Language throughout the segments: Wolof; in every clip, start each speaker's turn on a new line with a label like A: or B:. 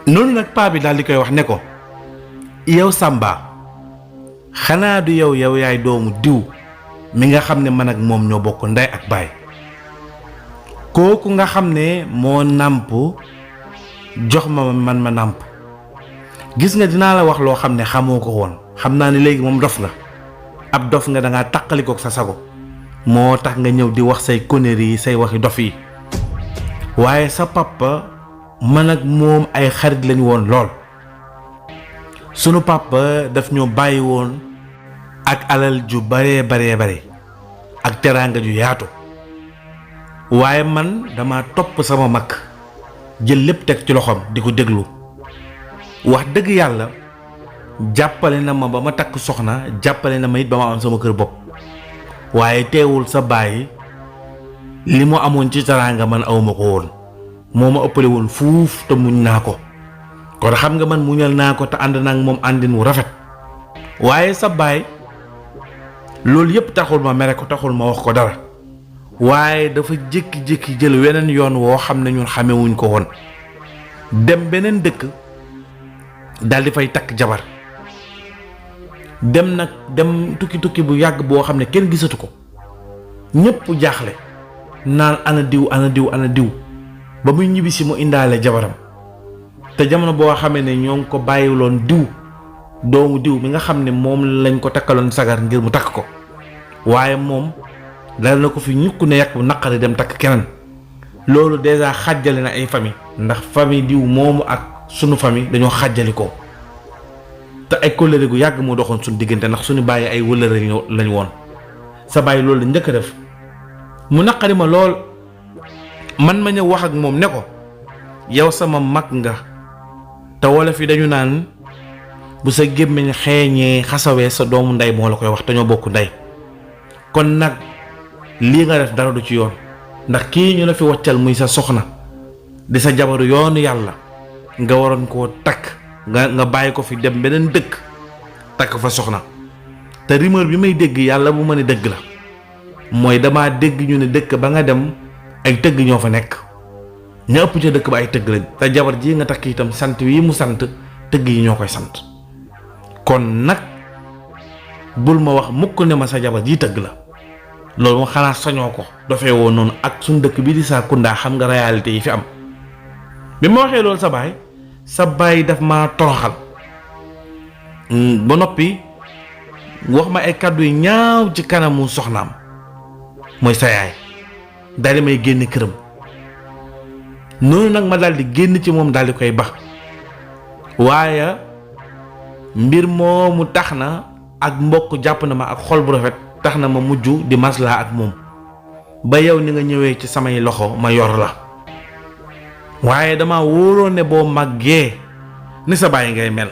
A: noonu nag paa bi daal di koy wax ne ko yow Samba xanaa du yow yaay doomu diw mi nga xam ne man ak moom ñoo bokk ndey ak baay kooku nga xam ne moo nàmp jox ma man ma nàmp gis nga dinaa la wax loo xam ne xamoo ko woon xam naa ne léegi moom dof nga ab dof nga dangaa taqalikook sa sago moo tax nga ñëw di wax say conneries yi say waxi dof yi waaye sa papa man ak moom ay xarit lañu woon lool sunu papa daf ñoo bàyyi woon ak alal ju bare ak teraanga ju yaatu waaye man dama topp sama mag jël lépp teg ci loxoom di ko déglu wax dëgg yàlla jàppale na ma ba ma takk soxna jàppale na ma it ba ma am sama kër bopp waaye teewul sa baay li mu amoon ci teraanga man awma ko woon moo ma ëppale woon fuuf te muñ naa ko kon xam nga man muñal naa ko te ànd naa ak moom àndin wu rafet waaye sa baay loolu yépp taxul ma mere ko taxul ma wax ko dara waaye dafa jékki-jékki jël weneen yoon woo xam ne ñun xamewuñ ko woon dem beneen dëkk daldi fay takk jabar dem tukki bu yàgg boo xam ne kenn gisatu ko ñépp jaaxle naan ana diw ba muy ñibbisi mu indaale jabaram te jamono boo xamee ne ñoo ngi ko bàyyiloon doomu diw mi nga xam ne moom lañ ko takkaloon sagar ngir mu takk ko waaye moom dal na ko fi ñukk ne yàq bu naqari dem takk keneen loolu déjà xàjjale na ay famille ndax famille diw moomu ak sunu famille dañoo xàjjali ko te ay kóllëre gu yàgg moo doxoon suñu diggante ndax suñu bàyyi ay wëllëre lañ woon sa bàyyi loolu la njëkk a def mu naqari ma lool man ma ñëw wax ak moom ne ko yow sama mag nga te wolof yi dañu naan bu sa gémmiñ xeeñee xasawee sa doomu ndey moo la koy wax te ñoo bokk ndey kon nag lii nga def dara du ci yoon ndax kii ñu la fi waccal muy sa soxna di sa jabaru yoonu yàlla nga waroon koo takk nga bàyyi ko fi dem beneen dëkk takk fa soxna te rumeur bi may dégg yàlla bu ma ne dëgg la mooy dama dégg ñu ne dëkk ba nga dem ay tëgg ñoo fa nekk ña ëpp ca dëkk ba ay tëgg lañ te jabar ji nga takk itam sant wi mu sant tëgg yi ñoo koy sant kon nag bul ma wax mukk ne ma sa jabar ji tëgg la loolu moom xanaa sañoo ko dofee woon noonu ak suñ dëkk bi di Sakounda xam nga réalité yi fi am bi ma waxee loolu sa baay daf ma toroxal ba noppi wax ma ay kàddu yu ñaaw ci kanamu soxnaam mooy sa yaay daal di may génn këram noonu nag ma daal di génn ci moom daal di koy bax waaye mbir moomu tax na ak mbokk jàpp na ma ak xol bu rafet tax na ma mujj di maslaa ak moom ba yow ni nga ñëwee ci samay loxo ma yor la waaye dama wóoroon ne boo màggee ni sa baay ngay mel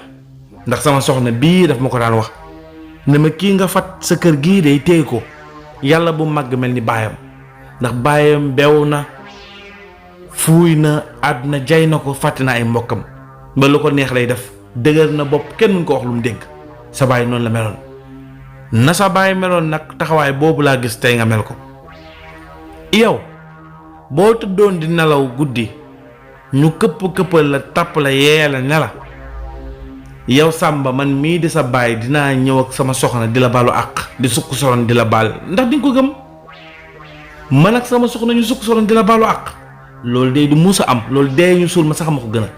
A: ndax sama soxna bii daf ma ko daan wax ne ma kii nga fat sa kër gii day téye ko yàlla bu màgg mel ni baayam ndax baayam bew na fuuy na àdduna jay na ko fàtte na ay mbokkam ba lu ko neex lay def dëgër na bopp kenn mun ko wax lu mu dégg sa baay noonu la meloon na sa baay meloon nag taxawaay boobu laa gis tey nga mel ko yow boo tëddoon di nelaw guddi ñu këppal la tàpp la yee la ne la yow Samba man mii di sa baay dinaa ñëw ak sama soxna di la baalu àq di sukk soroon di la baal ndax di nga ko gëm man ak sama soxna ñu sukk soroon di la baalu àq loolu de du musa am loolu dee ñu suul ma sax ma ko gën a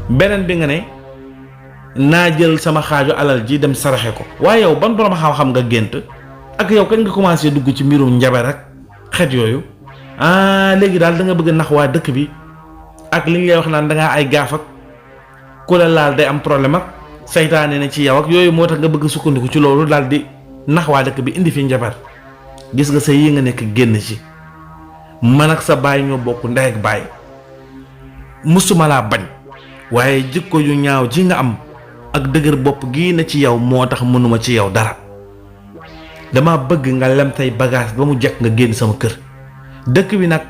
A: beneen bi nga ne naa jël sama xaaju alal ji dem saraxe ko waaye yow ban borom xam-xam nga gént ak yow kañ nga commencé dugg ci mbirum njabe rek xeet yooyu léegi daal da nga bëgg nax waa dëkk bi ak li ñu lay wax naan dangaa ay gaaf ak ku la laal day am problème ak saytaane ne ci yow ak yooyu moo tax nga bëgg sukkandiku ci loolu daal di nax waa dëkk bi indi fi njabar gis nga sa yi nga nekk génn ci man ak sa baay ñoo bokk ndey ak baay musuma laa bañ waaye jikko yu ñaaw ji nga am ak dëgër bopp gii na ci yow moo tax mënuma ci yow dara dama bëgg nga lem tay bagage ba mu jekk nga génn sama kër dëkk bi nag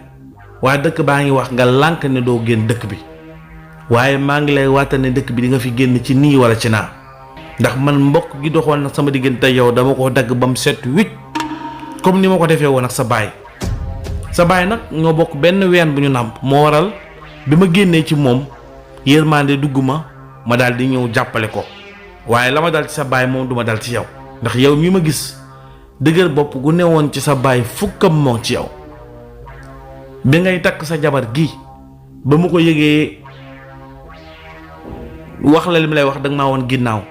A: waa dëkk baa ngi wax nga lànk ne doo génn dëkk bi waaye maa ngi lay waata ne dëkk bi di nga fi génn ci nii wala ci naa ndax man mbokk gi doxoon nag sama diggante yow dama ko dagg ba mu set wicc comme ni ma ko defee woon ak sa baay nag ñoo bokk benn ween bu ñu nàmp moo waral bi ma génnee ci moom yërmande dugg ma daal di ñëw jàppale ko waaye la ma dal ci sa baay moom duma dal ci yow ndax yow mi ma gis dëgër bopp gu newoon ci sa baay fukkam moo ci yow bi ngay takk sa jabar gi ba mu ko yëgee wax la li mu lay wax danga maa woon ginnaaw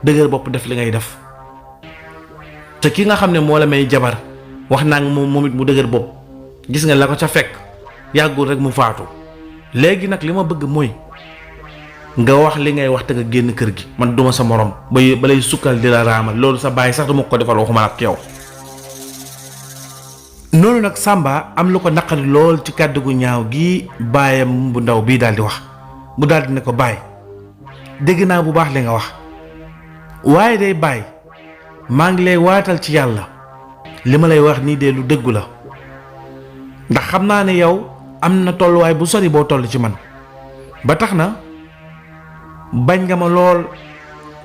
A: dëgër bopp def li ngay def te ki nga xam ne moo la may jabar wax naa moom it mu dëgër bopp gis nga la ko ca fekk yàggul rek mu faatu léegi nag li ma bëgg mooy nga wax li ngay wax te nga génn kër gi man duma sa morom ba lay sukkal di la raamal loolu sa baay sax duma ko defal waxuma ak yow. noonu nag Samba am lu ko naqari lool ci kàddu gu ñaaw gi baayam bu ndaw bii daal di wax mu daal di ne ko baay dégg naa bu baax li nga wax waaye day baay maa ngi lay waatal ci yàlla li ma lay wax nii de lu dëggu la ndax xam naa ne yow am na tolluwaay bu sori boo toll ci man ba tax na bañ nga ma lool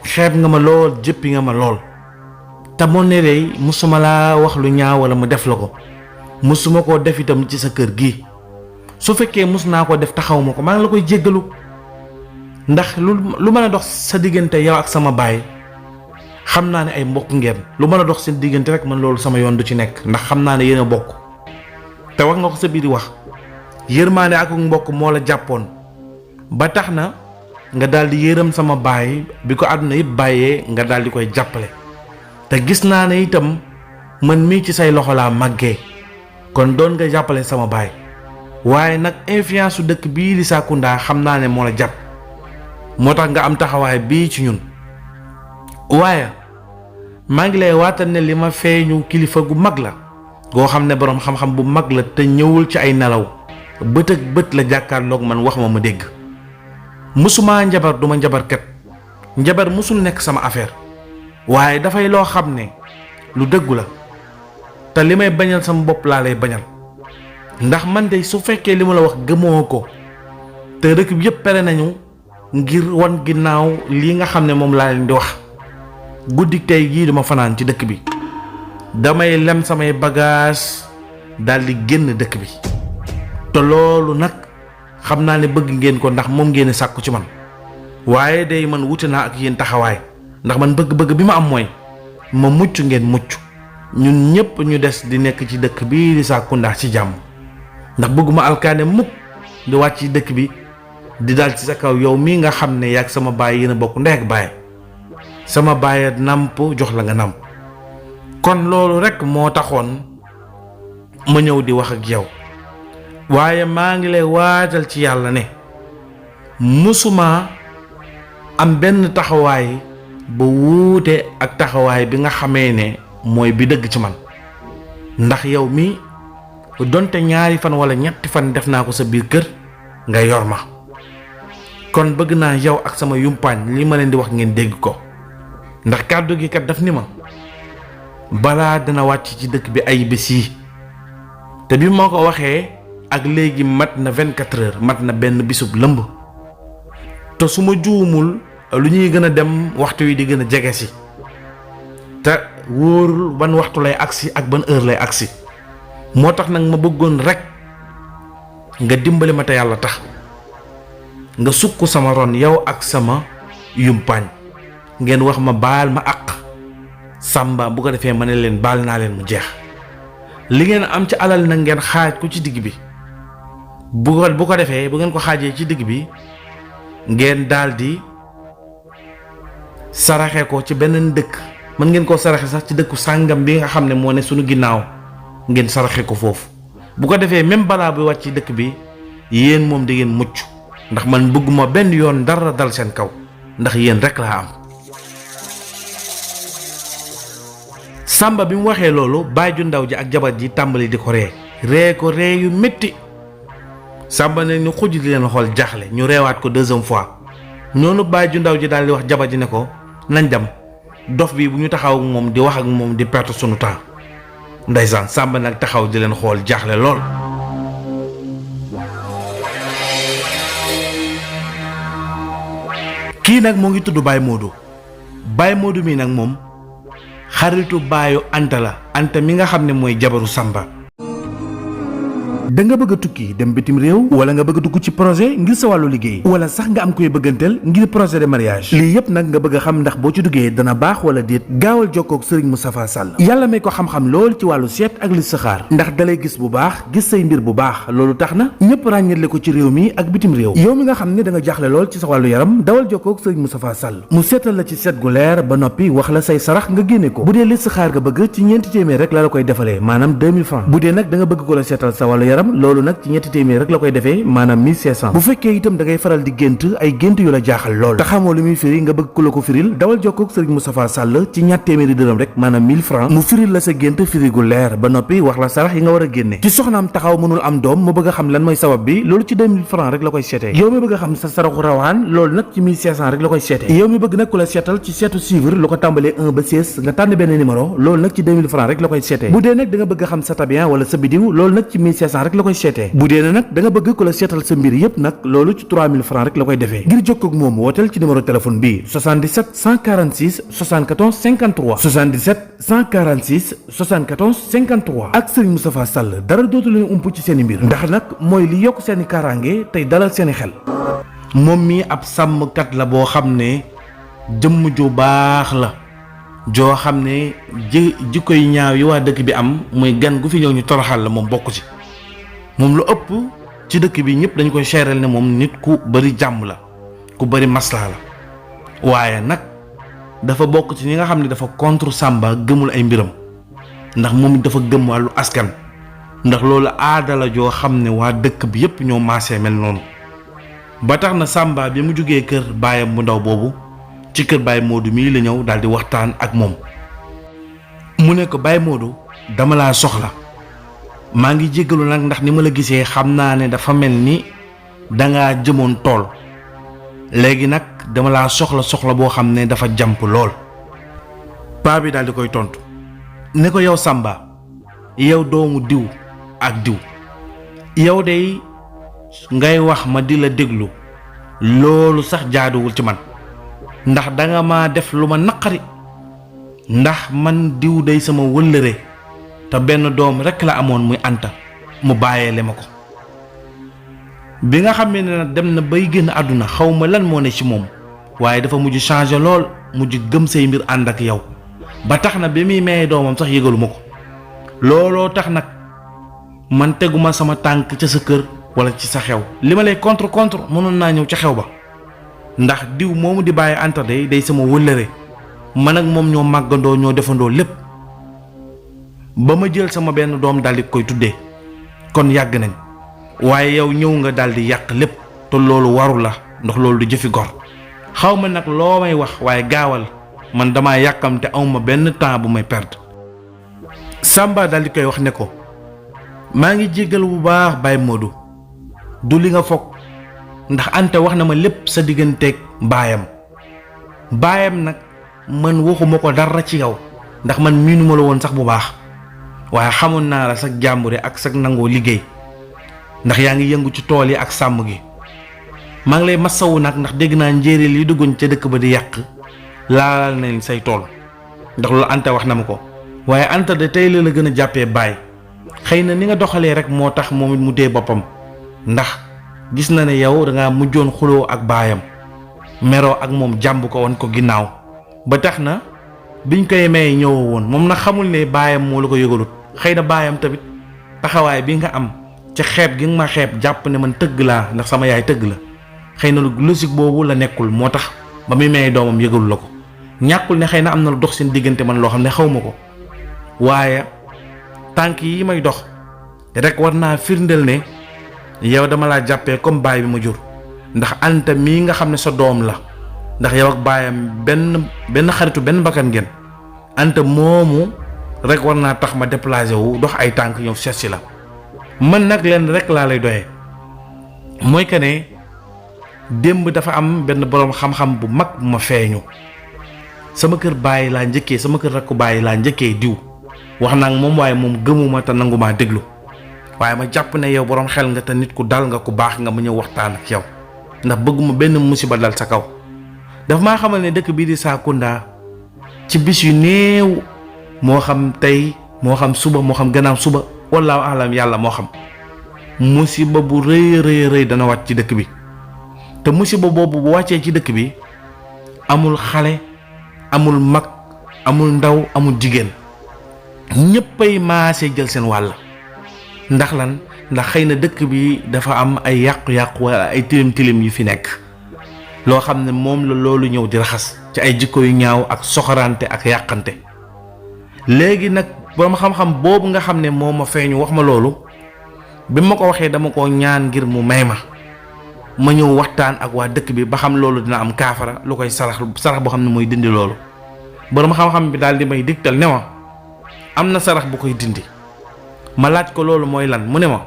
A: xeeb nga ma lool jëppi nga ma lool te moo ne dey musuma laa wax lu ñaaw wala mu def la ko musuma koo def itam ci sa kër gi su fekkee mus naa ko def taxaw ma ko maa ngi la koy jéggalu ndax lu mën a dox sa diggante yow ak sama baay xam naa ne ay mbokk ngeen lu mën a dox seen diggante rek man loolu sama yoon du ci nekk ndax xam naa ne yéen a bokk te wax nga ko sa biir wax yërmaande ak mbokk moo la jàppoon ba tax na nga daal di yërëm sama baay bi ko àdduna yëpp bàyyee nga daal di koy jàppale te gis naa ne itam man mii ci say loxo laa màggee kon doon nga jàppale sama baay waaye nag influence su dëkk bii di Sakounda xam naa ne moo la jàpp moo tax nga am taxawaay bii ci ñun waaye maa ngi lay waatal ne li ma feeñu kilifa gu mag la goo xam ne boroom xam-xam bu mag la te ñëwul ci ay nelaw bët ak bët la jàkkaarloog man wax ma dégg musuma njabar duma njabarkat njabar musul nekk sama affaire waaye dafay loo xam ne lu dëggu la te li may bañal sama bopp laa lay bañal ndax man de su fekkee li ma la wax gëmoo ko te dëkk bi yëpp pere nañu ngir wan ginnaaw lii nga xam ne moom laa leen di wax guddi tey gii duma fanaan ci dëkk bi damay lem samay bagage daldi génn dëkk bi te loolu nag xam naa ne bëgg ngeen ko ndax moom ngeen sàkku ci man waaye day man wuti naa ak yéen taxawaay ndax man bëgg-bëgg bi ma am mooy ma mucc ngeen mucc ñun ñëpp ñu des di nekk ci dëkk bi di Sakounda ci jàmm ndax bëgguma alkaane mukk di wàcc ci dëkk bi di dal ci sa kaw yow mii nga xam ne yaag sama baay yéen a bokk ndey ak baay sama baay nàmp jox la nga nàmp kon loolu rekk moo taxoon ma ñëw di wax ak yow waaye maa ngi lay waajal ci yàlla ne musuma am benn taxawaay ba wuute ak taxawaay bi nga xamee ne mooy bi dëgg ci man ndax yow mi donte ñaari fan wala ñetti fan def naa ko sa biir kër nga yor ma kon bëgg naa yow ak sama yumpaañ li ma leen di wax ngeen dégg ko ndax kàddu gi kat daf ni ma balaa dina wàcc ci dëkk bi ay bés yi te bi moo ko waxee ak léegi mat na 24 heures mat na benn bisub lëmb te su ma juumul lu ñuy gën a dem waxtu wi di gën a jege si te wóorul ban waxtu lay agsi ak ban heure lay agsi moo tax nag ma bëggoon rekk nga dimbali ma te yàlla tax nga sukk sama ron yow ak sama yumpaañ ngeen wax ma baal ma àq Samba bu ko defee ma ne leen baal naa leen mu jeex li ngeen am ci alal nag ngeen xaaj ko ci digg bi bu ko defee bu ngeen ko xaajee ci digg bi ngeen daldi saraxe ko ci beneen dëkk mën ngeen koo saraxe sax ci dëkku sàngam bi nga xam ne moo ne suñu ginnaaw ngeen saraxe ko foofu bu ko defee même balaa bi wàcc ci dëkk bi yéen moom di ngeen mucc ndax man bëgguma benn yoon dara dal seen kaw ndax yéen rek laa am. Samba bi mu waxee loolu baay ju ndaw ji ak jabar ji tàmbali di ko ree ko ree yu métti Samba ne ñu xuj di leen xool jaaxle ñu reewaat ko deuxième fois noonu baay ju ndaw ji daal di wax jabar ji ne ko nañ dem dof bi bu ñu taxaw ak moom di wax ak moom di perte sunu temps ndeysaan Samba nag taxaw di leen xool jaaxle lool. kii nag moo ngi tudd Baye Modou mii nag moom xaritu baayu Anta la Anta mi nga xam ne mooy jabaru Samba
B: da nga bëgg a tukki dem bitim réew wala nga bëgg a dugg ci projet ngir sa wàllu liggéey wala sax nga am koy bëgganteel ngir projet de mariage lii yépp nag nga bëgg a xam ndax boo ci duggee dana baax wala déet gaawal jokkoog Serigne Moustapha Sall yàlla may ko xam-xam lool ci wàllu seet ak listixaar ndax dalay gis bu baax gis say mbir bu baax loolu tax na ñëpp ràññetle ko ci réew mi ak bitim réew yow mi nga xam ne da nga jaaxle lool ci sa wàllu yaram dawal jokkoog Serigne Moustapha Sall mu seetal la ci seet gu leer ba noppi wax la say sarax nga génne ko bu dee listixaar nga bëgg ci ñeenti téeméer rek la koy defalee maanaam 2000 francs bu dee nag da nga bëgg ko la seetal sa wàllu yaram loolu nag ci ñetti téeméer rek la koy defee maanaam 1500 bu fekkee itam da ngay faral di gént ay gént yu la jaaxal lool te xamoo lu muy firi nga bëgg ku la ko firil dawal jokkoog Serigne Moustapha Sall ci ñatt téeméeri dërëm rek maanaam 1000 francs mu firil la sa gént firi gu leer ba noppi wax la sarax yi nga war a génne ci soxnaam taxaw mënul am doom mu bëgg a xam lan mooy sabab bi loolu ci 2000 francs rek la koy seetee yow mi bëgg a xam sa saraxu rawaan loolu nag ci 1500 rek la koy seetee yow mi bëgg nag ku la seetal ci seetu suivre lu ko tàmbalee 1 ba 16 nga tànn benn numéro loolu nag ci 2000 francs rek la koy seetee bu dee nag da nga bëgg a xam sa tabian wala sa bidiw loolu nag ci 1500 rek la koy seetee bu dee nag da nga bëgg ku la seetal sa mbir yépp nag loolu ci 3000 francs rek la koy defee ngir jokkoo ak moom wooteel ci numéro téléphone bi 77 146 74 53 77 146 74 53 ak Serigne Moustapha Sall dara dootu leen ump ci seen i mbir ndax nag mooy li yokk seen i kaaraange tey dalal seen i xel.
A: moom mi ab sàmmkat la boo xam ne jëmm ju baax la joo xam ne jikko yu ñaaw yi waa dëkk bi am muy gan gu fi ñëw ñu toroxal la moom bokk ci moom lu ëpp ci dëkk bi ñëpp dañ koy seeral ne moom nit ku bari jàmm la ku bari maslaa la waaye nag dafa bokk ci ñi nga xam ne dafa contre Samba gëmul ay mbiram ndax moom dafa gëm wàllu askan ndax loolu aada la joo xam ne waa dëkk bi yépp ñoo maasee mel noonu ba tax na Samba bi mu jógee kër baayam bu ndaw boobu ci kër Baye Modou mii la ñëw daal di waxtaan ak moom mu ne ko Baye Modou dama laa soxla maa ngi jéggalu nag ndax ni ma la gisee xam naa ne dafa mel ni dangaa jëmoon tool léegi nag dama laa soxla boo xam ne dafa jàmp lool paa bi daal di koy tontu ne ko yow Samba yow doomu diw ak diw yow de ngay wax ma di la déglu loolu sax jaaduwul ci man ndax danga ma def lu ma naqari ndax man diw day sama wëllëre te benn doom rekk la amoon muy Anta mu bàyyeele ma ko bi nga xam ne nag dem na bay génn àdduna xaw ma lan moo ne ci moom waaye dafa mujj changer lool mujj gëm say mbir ànd ak yow ba tax na bi muy maye doomam sax yëgalu ma ko looloo tax nag man teguma sama tànk ca sa kër wala ci sa xew li ma lay contre mënoon naa ñëw ca xew ba ndax diw moomu di bàyyi Anta day sama wëllëre man ak moom ñoo màggandoo ñoo defandoo lépp ba ma jël sama benn doom daldi koy tuddee kon yàgg nañ waaye yow ñëw nga daldi yàq lépp te loolu waru la ndax loolu du jëfi gor xaw ma nag loo may wax waaye gaawal man damaa yàkkamte awma benn temps bu may perdre. Samba daldi koy wax ne ko maa ngi jéggal bu baax Baye Modou du li nga foog ndax Anta wax na ma lépp sa digganteeg baayam nag man waxuma ko dara ci yow ndax man miinuma la woon sax bu baax waaye xamoon naa la sax jàmbure ak sax nangoo liggéey ndax yaa ngi yëngu ci tool yi ak sàmm gi maa ngi lay masawu nag ndax dégg naa njéeréel yi duggoon ca dëkk ba di yàq laalal nañ say tool ndax loolu Anta wax na ma ko waaye Anta de tey la gën a jàppee baay xëy na ni nga doxalee rek moo tax moom it mu dee boppam ndax gis na ne yow dangaa mujjoon xuloo ak baayam meroo ak moom jàmb ko woon ko ginnaaw ba tax na biñ koy may ñëwoo woon moom nag xamul ne baayam moo la ko yëgalut xëy na baayam tamit taxawaay bi nga am ca xeeb gi nga ma xeeb jàpp ne man tëgg laa ndax sama yaay tëgg la xëy na lu logique boobu la nekkul moo tax ba muy may doomam yëgalu la ko ñàkkul ne xëy na am na lu dox seen diggante man loo xam ne xaw ma ko waaye tànk yi may dox rek war naa firndeel ne yow dama laa jàppee comme baay bi ma jur ndax Anta mii nga xam ne sa doom la ndax yow ak baayam benn xaritu benn bakkan ngeen Anta moomu rek war naa tax ma déplacé wu dox ay tànk ñëw seet si la man nag leen rek laa lay doyee mooy que ne démb dafa am benn boroom xam-xam bu mag bu ma feeñu sama kër bàyyi laa njëkkee sama kër rakku bàyyi laa njëkkee diw wax naa moom waaye moom gëmuma te nangumaa déglu waaye ma jàpp ne yow boroom xel nga te nit ku dal nga ku baax nga ma ñëw waxtaan ak yow ndax bëgguma benn musiba dal sa kaw dafa maa xamal ne dëkk bii di Sakounda ci bis yu néew moo xam tey moo xam suba moo xam gannaaw suba wallaahu alam yàlla moo xam musiba bu rëy dana wàcc ci dëkk bi te musiba boobu bu wàccee ci dëkk bi amul xale amul mag amul ndaw amul jigéen ñëppay maase jël seen wàll. ndax lan ndax xëy na dëkk bi dafa am ay yàqu-yàqu wala ay tilim yu fi nekk loo xam ne moom la loolu ñëw di raxas ci ay jikko yu ñaaw ak soxorante ak yàqante. léegi nag borom xam-xam boobu nga xam ne moo ma feeñu wax ma loolu bi ma ko waxee dama ko ñaan ngir mu may ma ñëw waxtaan ak waa dëkk bi ba xam loolu dina am kaafara lu koy sarax boo xam ne mooy dindi loolu. borom xam-xam bi daal di may digtal ne ma am na sarax bu koy dindi. ma laaj ko loolu mooy lan mu ne ma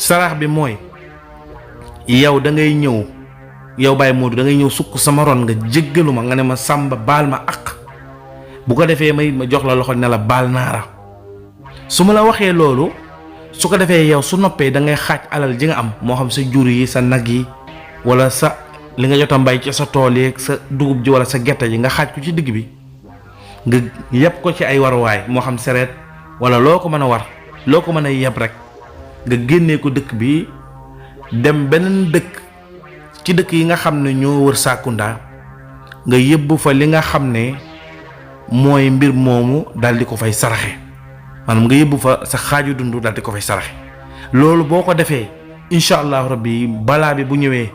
A: sarax bi mooy yow da ngay ñëw yow Baye Modou da ngay ñëw sukk sama ron nga jéggalu ma nga ne ma Samba baal ma ak bu ko defee ma jox la loxo ne la baal naara su ma la waxee loolu su ko defee yow su noppee da ngay xaaj alal ji nga am moo xam sa jur yi sa nag yi wala sa li nga jot a mbay ci sa tool yi sa dugub ji wala sa gerte ji nga xaaj ko ci digg bi nga yeb ko ci ay waruwaay moo xam sereet wala loo ko mën a war loo ko mën a yeb rek nga génnee ko dëkk bi dem beneen dëkk ci dëkk yi nga xam ne ñoo wër Sakounda nga yëbbu fa li nga xam ne mooy mbir moomu daal di ko fay saraxe maanaam nga yëbbu fa sa xaaju dund daal di ko fay saraxe loolu boo ko defee incha allahu rabbi balaa bi bu ñëwee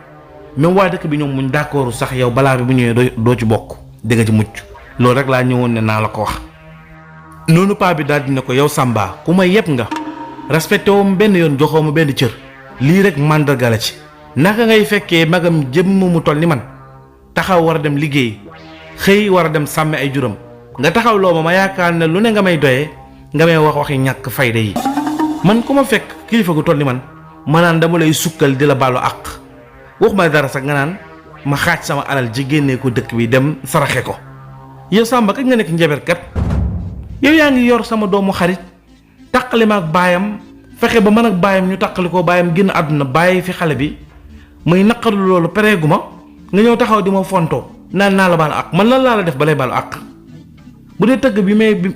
A: même waa dëkk bi ñoom muñ d'accord sax yow balaa bi bu ñëwee doo ci bokk di nga ci mucc loolu rek laa ñëwoon ne naa la ko wax. noonu paa bi daal di ne ko yow Samba ku ma yëpp nga respecté woo ma benn yoon joxoo ma benn cër lii rek màndarga la ci naka ngay fekkee magam jëmm mu toll ni man taxaw war a dem liggéey xëy war a dem sàmme ay juram nga taxaw loo ma yaakaar ne lu ne nga may doyee nga may wax waxi ñàkk fayda yi man ku ma fekk kilifa gu toll ni man ma naan dama lay sukkal di la baalu àq waxuma dara sax nga naan ma xaaj sama alal ji génnee ko dëkk bi dem saraxe ko yow Samba kañ nga nekk njaberkat yow yaa ngi yor sama doomu xarit taqali ma ak baayam fexe ba man ak baayam ñu taqali ko baayam génn àdduna bàyyi fi xale bi muy naqaru loolu pareegu ma nga ñëw taxaw di ma fontoo naan naa la baalu àq man lan laa la def ba lay baalu àq bu dee tëgg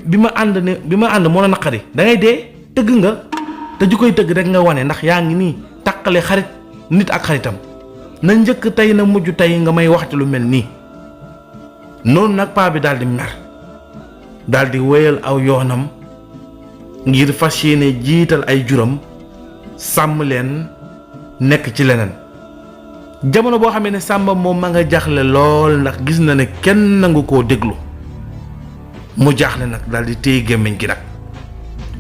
A: bi ma ànd moo la naqari da ngay dee tëgg nga te ju koy tëgg rek nga wane ndax yaa ngi nii taqale xarit nit ak xaritam na njëkk tey na mujj tey nga may waxtu lu mel nii. noonu nag paa bi daal di mer daal di wéyal aw yoonam ngir fas yéene jiital ay juram sàmm leen nekk ci leneen jamono boo xamee ne Samba moom ma nga jaaxle lool ndax gis na ne kenn nangu koo déglu mu jaaxle nag daal di téye gémmiñ gi nag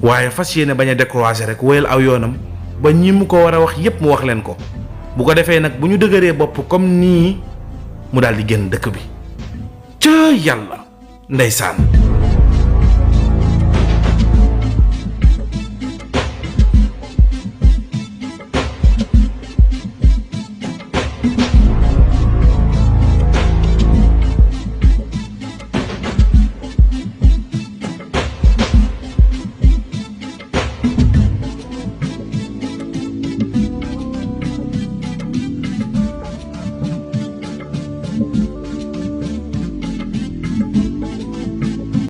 A: waaye fas yéene bañ a décroiser rek wéyal aw yoonam ba ñi mu ko war a wax yépp mu wax leen ko bu ko defee nag bu ñu dëgëree bopp comme nii mu daal di génn dëkk bi ca yàlla ndeysaan